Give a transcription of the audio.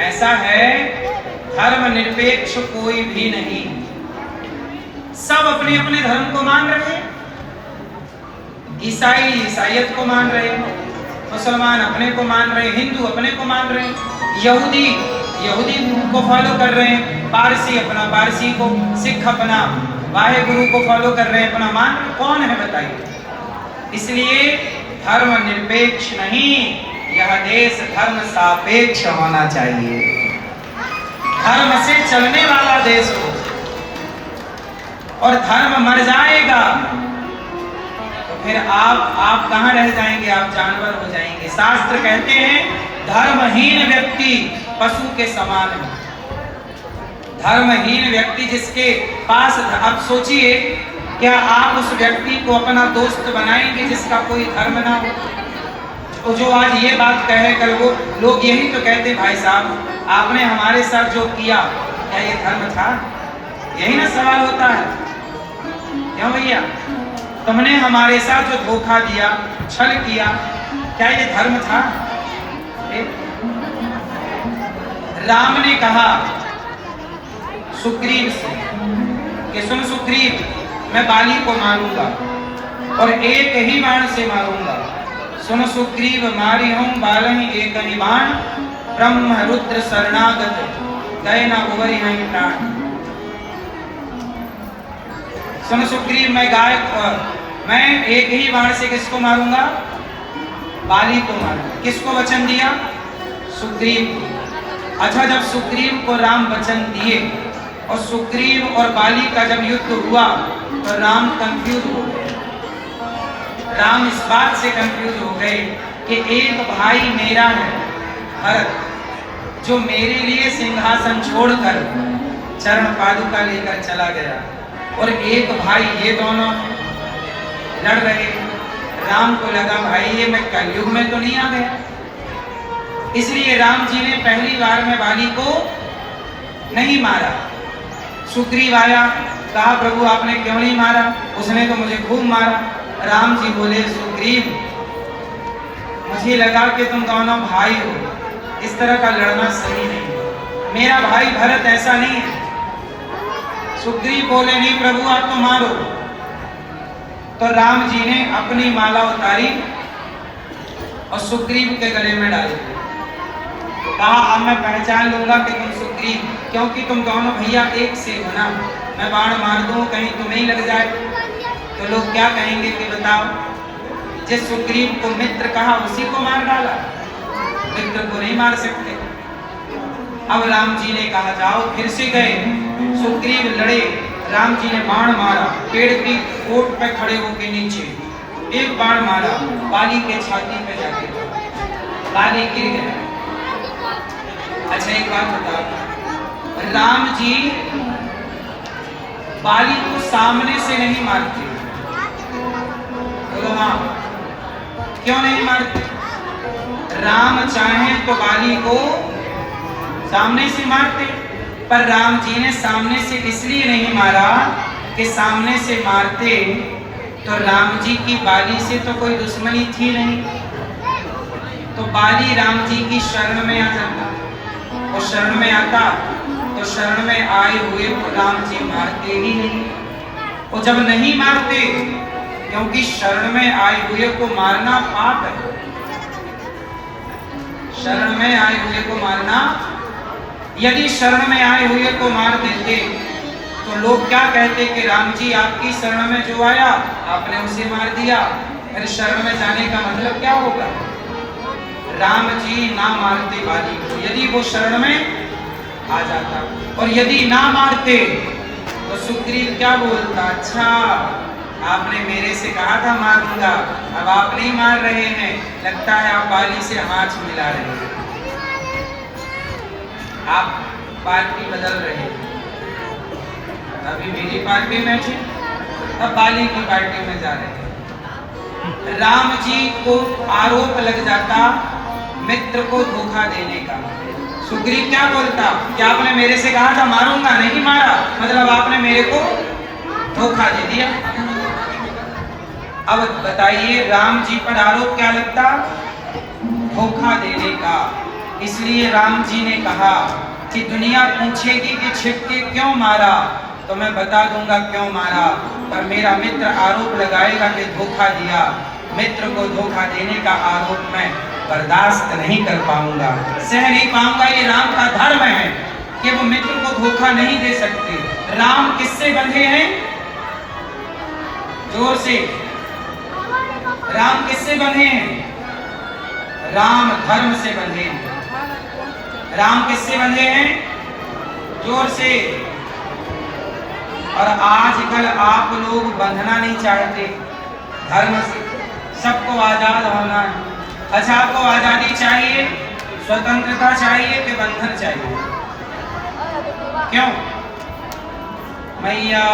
ऐसा है धर्म निरपेक्ष कोई भी नहीं, सब अपने अपने धर्म को मान रहे हैं। ईसाई ईसाइयत को मान रहे हैं, मुसलमान अपने को मान रहे हैं, हिंदू अपने को मान रहे हैं, यहूदी यहूदी को फॉलो कर रहे हैं, पारसी अपना पारसी को, सिख अपना वाहे गुरु को फॉलो कर रहे हैं, अपना मान। कौन है बताइए? इसलिए धर्म निरपेक्ष नहीं, यह देश धर्म सापेक्ष होना चाहिए। धर्म से चलने वाला देश हो, और धर्म मर जाएगा तो फिर आप कहां रह जाएंगे? आप जानवर हो जाएंगे। शास्त्र कहते हैं धर्महीन व्यक्ति पशु के समान है। धर्महीन व्यक्ति जिसके पास, अब सोचिए क्या आप उस व्यक्ति को अपना दोस्त बनाएंगे जिसका कोई धर्म ना हो? और जो आज ये बात कहे, कल वो लोग यही तो कहते, भाई साहब आपने हमारे साथ जो किया क्या ये धर्म था? यही ना सवाल होता है, क्यों भैया? तुमने हमारे साथ जो धोखा दिया, छल किया, क्या ये धर्म था? राम ने कहा सुग्रीव से कि सुन सुग्रीव, मैं बाली को मारूंगा और एक ही बाण से मारूंगा। सुन सुग्रीव मारी हूं बालहि एक ही बाण, ब्रह्म रुद्र शरणागत गए ना उबरी नहीं प्राण। सुन सुग्रीव, मैं एक ही बाण से किसको मारूंगा? बाली को मारूंगा। किसको वचन दिया? सुग्रीव को। अच्छा, जब सुग्रीव को राम वचन दिए और सुग्रीव और बाली का जब युद्ध हुआ तो राम कंफ्यूज हो गए। राम इस बात से कंफ्यूज हो गए कि एक भाई मेरा है भरत, जो मेरे लिए सिंहासन छोड़कर चरण पादुका लेकर चला गया, और एक भाई ये दोनों लड़ रहे। राम को लगा भाई ये मैं कलयुग में तो नहीं आ गया, इसलिए राम जी ने पहली बार में बाली को नहीं मारा। सुग्रीव आया, कहा प्रभु आपने क्यों नहीं मारा? उसने तो मुझे खूब मारा। राम जी बोले सुग्रीव, मुझे लगा कि तुम दोनों भाई हो, इस तरह का लड़ना सही नहीं, मेरा भाई भरत ऐसा नहीं है। सुग्रीव बोले नहीं प्रभु आप तो मारो। तो राम जी ने अपनी माला उतारी और सुग्रीव के गले में डाल दी। कहा अब मैं पहचान लूंगा कि तुम सुग्रीव, क्योंकि तुम दोनों भैया एक से हो ना। मैं बाण मार दूं कहीं तुम्हें ही लग जाए तो लोग क्या कहेंगे कि बताओ, जिस सुग्रीव को मित्र कहा उसी को मार डाला, मित्र को नहीं मार सकते। अब राम जी ने कहा जाओ, फिर से गए, सुग्रीव लड़े, राम जी ने बाण मारा, पेड़ की कोट पे खड़े होके नीचे एक बाण मारा, बाली के छाती पे जाके बाली गिर गया। अच्छा एक बात बताओ, राम जी बाली को सामने से नहीं मारते, बोलो हाँ, क्यों नहीं मारते? राम चाहे तो बाली को सामने से मारते, पर राम जी ने सामने से इसलिए नहीं मारा कि सामने से मारते तो राम जी की बाली से तो कोई दुश्मनी थी नहीं, तो बाली राम जी की शरण में आ जाता, और शरण में आता तो शरण में आए हुए को राम जी मारते ही नहीं। और जब नहीं मारते, क्योंकि शरण में आए हुए को मारना पाप है, शरण में आए हुए को मारना, यदि शरण में आए हुए को मार देते तो लोग क्या कहते कि राम जी आपकी शरण में जो आया आपने उसे मार दिया, फिर शरण में जाने का मतलब क्या होगा? राम जी ना मारते बाली को, यदि वो शरण में आ जाता, और यदि ना मारते तो सुग्रीव क्या बोलता, अच्छा आपने मेरे से कहा था मारूंगा, अब आप नहीं मार रहे हैं, लगता है आप बाली से हाथ मिला रहे हैं, आप पार्टी बदल रहे हैं। अभी मेरी पार्टी में थे, अब बाली की पार्टी में जा रहे हैं। राम जी को आरोप लग जाता मित्र को धोखा देने का। सुग्रीव क्या बोलता कि आपने मेरे से कहा था मारूंगा, नहीं मारा, मतलब आपने मेरे को धोखा दे दिया। अब बताइए राम जी पर आरोप क्या लगता? धोखा देने का, इसलिए राम जी ने कहा कि दुनिया पूछेगी कि छिप के क्यों मारा, तो मैं बता दूंगा क्यों मारा, पर मेरा मित्र आरोप लगाएगा कि धोखा दिया। मित्र को धोखा देने का आरोप मैं बर्दाश्त नहीं कर पाऊंगा, सह नहीं पाऊंगा। ये राम का धर्म है कि वो मित्र को धोखा नहीं दे सकते। राम किससे बंधे हैं? जोर से, राम किससे बंधे हैं? राम धर्म से बंधे हैं। राम किससे बंधे हैं? जोर से। और आजकल आप लोग बंधना नहीं चाहते धर्म से, सबको आजाद होना है। अच्छा, आपको आजादी चाहिए, स्वतंत्रता चाहिए कि बंधन चाहिए? क्यों? मैया